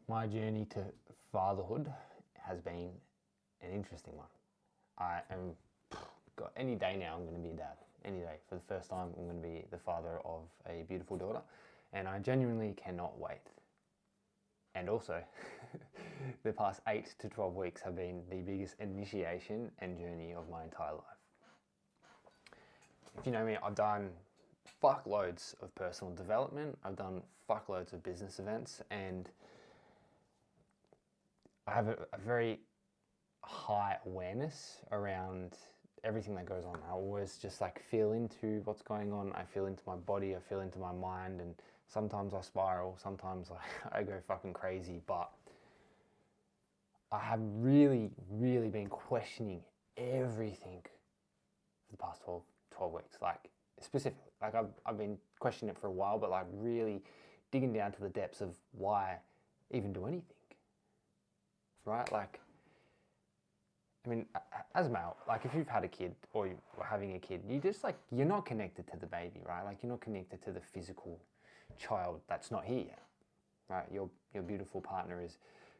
My journey to fatherhood has been an interesting one. I am, God, any day now I'm going to be a dad. Any day. For the first time, I'm going to be the father of a beautiful daughter, and I genuinely cannot wait. And also, the past 8 to 12 weeks have been the biggest initiation and journey of my entire life. If you know me, I've done fuckloads of personal development, I've done fuckloads of business events, and I have a very high awareness around everything that goes on. I always just like feel into what's going on. I feel into my body, I feel into my mind, and sometimes I spiral, sometimes I go fucking crazy, but I have really been questioning everything for the past 12 weeks, like specifically. Like I've been questioning it for a while, but like really digging down to the depths of why even do anything, right? Like, I mean, as a male, like if you've had a kid or you're having a kid, you just like, you're not connected to the baby, right? Like you're not connected to the physical child that's not here yet, right? Your beautiful partner is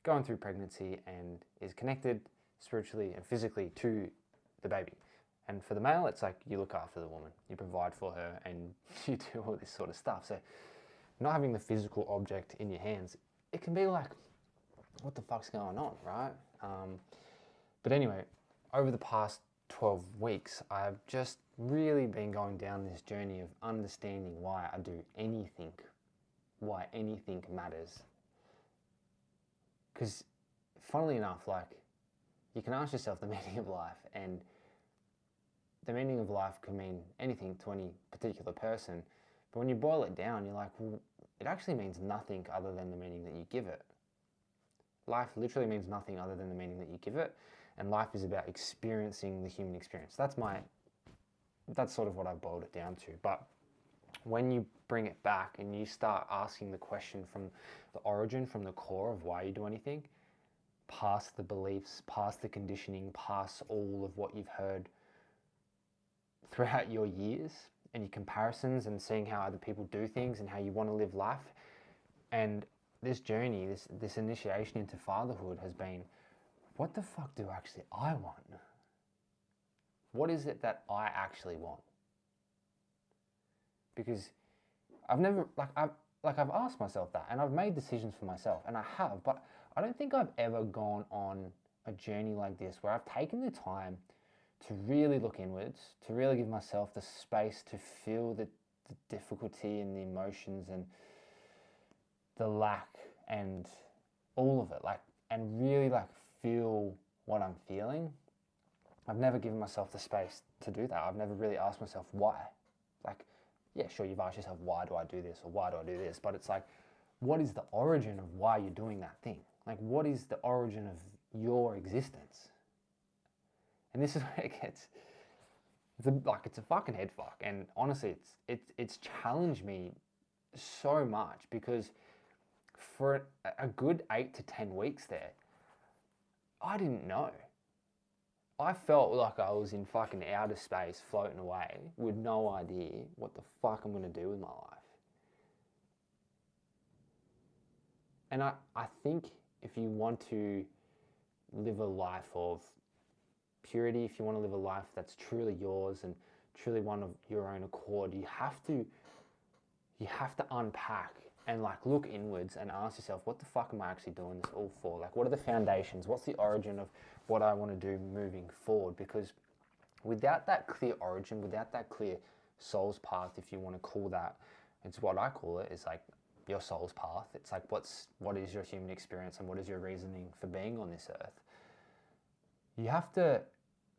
going through pregnancy and is connected spiritually and physically to the baby. And for the male, it's like you look after the woman, you provide for her, and you do all this sort of stuff. So not having the physical object in your hands, it can be like, what the fuck's going on, right? But anyway, over the past 12 weeks, I've just really been going down this journey of understanding why I do anything, why anything matters. Because funnily enough, like, you can ask yourself the meaning of life, and the meaning of life can mean anything to any particular person. But when you boil it down, you're like, well, it actually means nothing other than the meaning that you give it. Life literally means nothing other than the meaning that you give it. And life is about experiencing the human experience. That's sort of what I boiled it down to. But when you bring it back and you start asking the question from the origin, from the core of why you do anything, past the beliefs, past the conditioning, past all of what you've heard throughout your years and your comparisons and seeing how other people do things and how you want to live life. And this journey, this initiation into fatherhood has been, what the fuck do actually I want? What is it that I actually want? Because I've never, I've asked myself that, and I've made decisions for myself, and I have, but I don't think I've ever gone on a journey like this where I've taken the time to really look inwards, to really give myself the space to feel the difficulty and the emotions and the lack and all of it, like, and really like feel what I'm feeling. I've never given myself the space to do that. I've never really asked myself why. Like, yeah, sure, you've asked yourself, why do I do this or why do I do this? But it's like, what is the origin of why you're doing that thing? Like, what is the origin of your existence? And this is where it gets, it's a fucking head fuck. And honestly, it's challenged me so much, because for a good 8 to 10 weeks there, I didn't know. I felt like I was in fucking outer space floating away with no idea what the fuck I'm going to do with my life. And I think if you want to live a life of purity, if you want to live a life that's truly yours and truly one of your own accord, you have to unpack and like look inwards and ask yourself, what the fuck am I actually doing this all for? Like, what are the foundations? What's the origin of what I want to do moving forward? Because without that clear origin, without that clear soul's path, if you want to call that, it's what I call it, is like your soul's path. It's like, what is your human experience and what is your reasoning for being on this earth? You have to,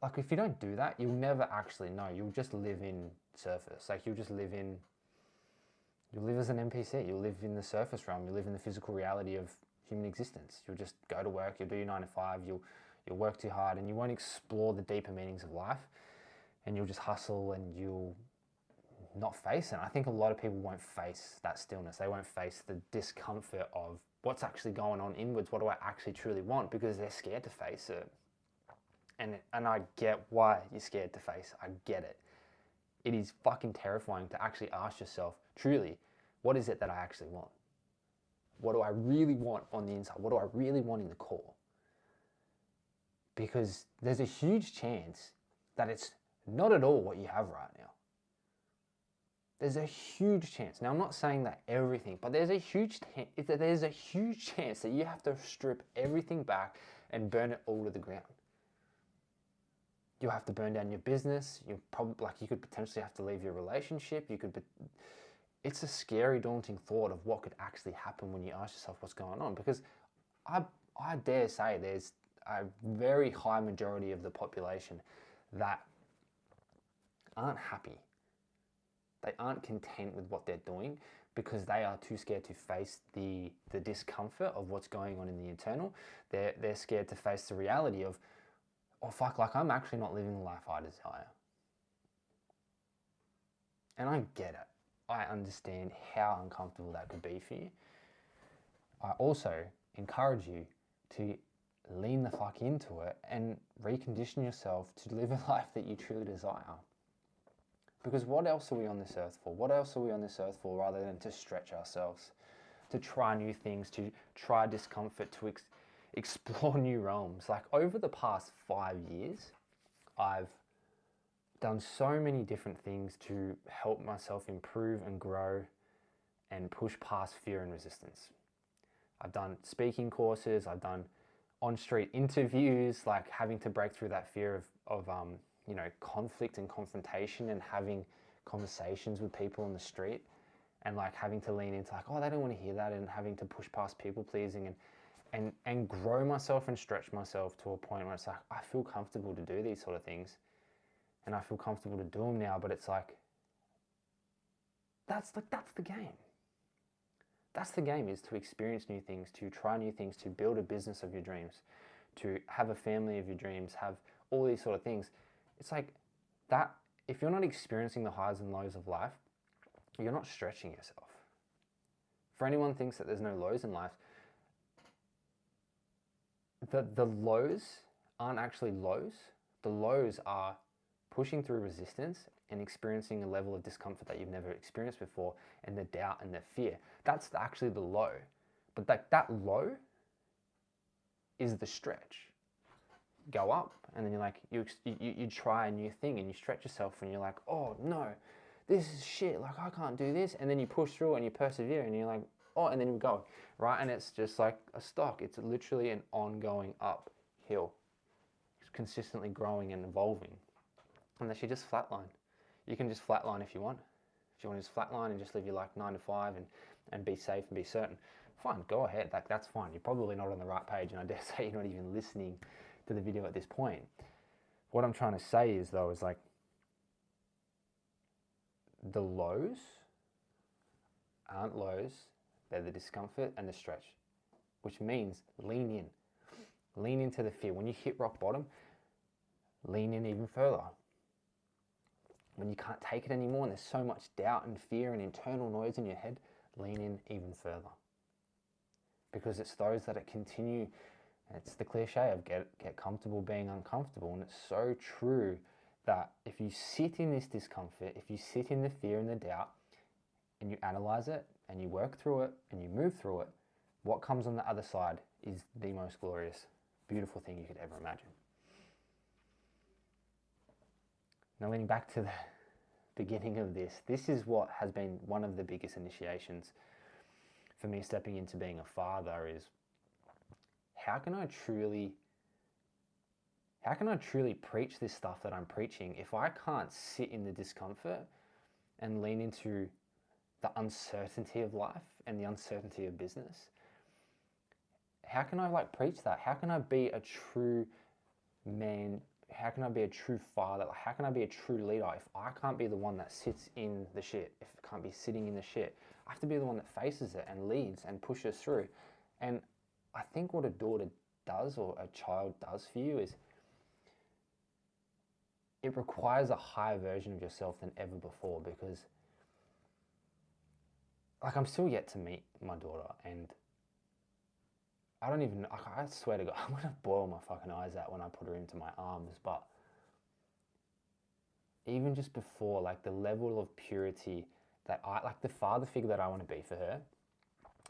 like, if you don't do that, you'll never actually know. You'll just live in surface. Like, you'll live as an NPC. You'll live in the surface realm. You'll live in the physical reality of human existence. You'll just go to work. You'll do your 9 to 5. You'll work too hard, and you won't explore the deeper meanings of life. And you'll just hustle, and you'll not face it. I think a lot of people won't face that stillness. They won't face the discomfort of what's actually going on inwards. What do I actually truly want? Because they're scared to face it. And I get why you're scared to face. I get it. It is fucking terrifying to actually ask yourself, truly, what is it that I actually want? What do I really want on the inside? What do I really want in the core? Because there's a huge chance that it's not at all what you have right now. There's a huge chance. Now, I'm not saying that everything, but there's a huge chance that you have to strip everything back and burn it all to the ground. You'll have to burn down your business. You could potentially have to leave your relationship. It's a scary, daunting thought of what could actually happen when you ask yourself what's going on. Because I dare say there's a very high majority of the population that aren't happy. They aren't content with what they're doing because they are too scared to face the discomfort of what's going on in the internal. They're scared to face the reality of, oh fuck, like I'm actually not living the life I desire. And I get it. I understand how uncomfortable that could be for you. I also encourage you to lean the fuck into it and recondition yourself to live a life that you truly desire. Because what else are we on this earth for? What else are we on this earth for rather than to stretch ourselves, to try new things, to try discomfort, to explore new realms? Like over the past 5 years, I've done so many different things to help myself improve and grow and push past fear and resistance. I've done speaking courses, I've done on-street interviews, like having to break through that fear of conflict and confrontation and having conversations with people on the street and like having to lean into like, oh, they don't want to hear that, and having to push past people pleasing and grow myself and stretch myself to a point where it's like, I feel comfortable to do these sort of things and I feel comfortable to do them now, but it's like, that's the game. That's the game, is to experience new things, to try new things, to build a business of your dreams, to have a family of your dreams, have all these sort of things. It's like that, if you're not experiencing the highs and lows of life, you're not stretching yourself. For anyone who thinks that there's no lows in life, the lows aren't actually lows. The lows are pushing through resistance and experiencing a level of discomfort that you've never experienced before, and the doubt and the fear. That's actually the low. But that low is the stretch. Go up, and then you're like, you try a new thing and you stretch yourself and you're like, oh no, this is shit, like I can't do this. And then you push through and you persevere and you're like, oh, and then you go, right? And it's just like a stock. It's literally an ongoing uphill. It's consistently growing and evolving. Unless you just flatline. You can just flatline if you want. If you want to just flatline and just live your life 9 to 5 and be safe and be certain, fine, go ahead. That's fine. You're probably not on the right page, and I dare say you're not even listening to the video at this point. What I'm trying to say is though, is like the lows aren't lows, they're the discomfort and the stretch, which means lean in. Lean into the fear. When you hit rock bottom, lean in even further. When you can't take it anymore and there's so much doubt and fear and internal noise in your head, lean in even further. Because it's those that continue, it's the cliche of get comfortable being uncomfortable. And it's so true that if you sit in this discomfort, if you sit in the fear and the doubt, and you analyze it and you work through it and you move through it, what comes on the other side is the most glorious, beautiful thing you could ever imagine. Now, leaning back to the beginning of this is what has been one of the biggest initiations for me stepping into being a father, is how can I truly preach this stuff that I'm preaching if I can't sit in the discomfort and lean into the uncertainty of life and the uncertainty of business? How can I preach that? How can I be a true man? How can I be a true father? How can I be a true leader if I can't be the one that sits in the shit? If I can't be sitting in the shit, I have to be the one that faces it and leads and pushes through. And I think what a daughter does, or a child does for you, is it requires a higher version of yourself than ever before, because I'm still yet to meet my daughter, and I don't even, I swear to God, I'm gonna boil my fucking eyes out when I put her into my arms. But even just before, the level of purity that the father figure that I want to be for her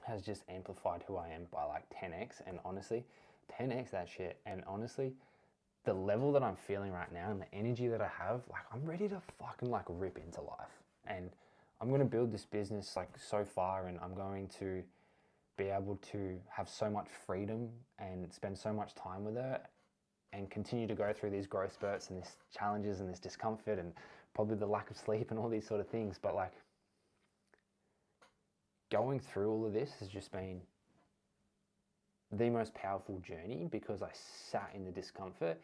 has just amplified who I am by like 10x. And honestly, 10x that shit. And honestly, the level that I'm feeling right now and the energy that I have, like I'm ready to fucking like rip into life. And I'm going to build this business like so far, and I'm going to be able to have so much freedom and spend so much time with her and continue to go through these growth spurts and these challenges and this discomfort and probably the lack of sleep and all these sort of things. But like going through all of this has just been the most powerful journey because I sat in the discomfort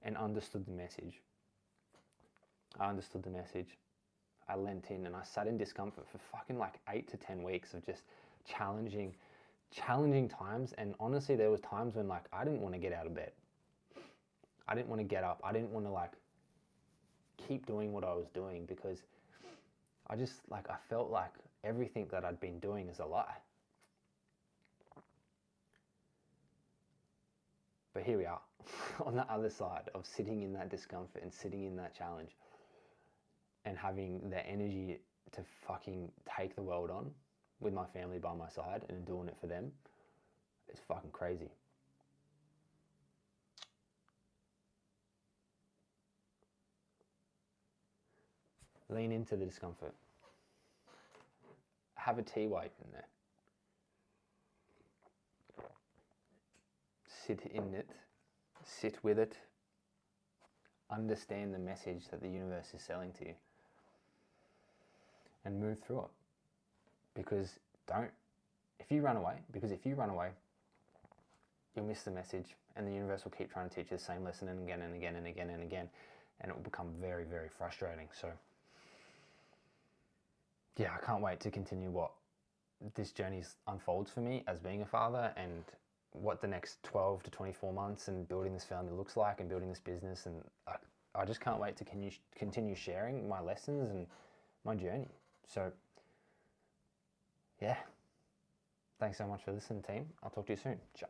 and understood the message. I understood the message. I leant in and I sat in discomfort for fucking like 8 to 10 weeks of just challenging times. And honestly, there was times when like I didn't want to get out of bed. I didn't want to get up. I didn't want to like keep doing what I was doing because I just like, I felt like everything that I'd been doing is a lie. But here we are on the other side of sitting in that discomfort and sitting in that challenge and having the energy to fucking take the world on with my family by my side and doing it for them. It's fucking crazy. Lean into the discomfort. Have a tea while you're in there. Sit in it. Sit with it. Understand the message that the universe is selling to you. And move through it. Because if you run away, you'll miss the message and the universe will keep trying to teach you the same lesson and again and again and again and again. And it will become very, very frustrating. So yeah, I can't wait to continue what this journey unfolds for me as being a father and what the next 12 to 24 months and building this family looks like and building this business. And I just can't wait to continue sharing my lessons and my journey. So yeah, thanks so much for listening, team. I'll talk to you soon. Ciao.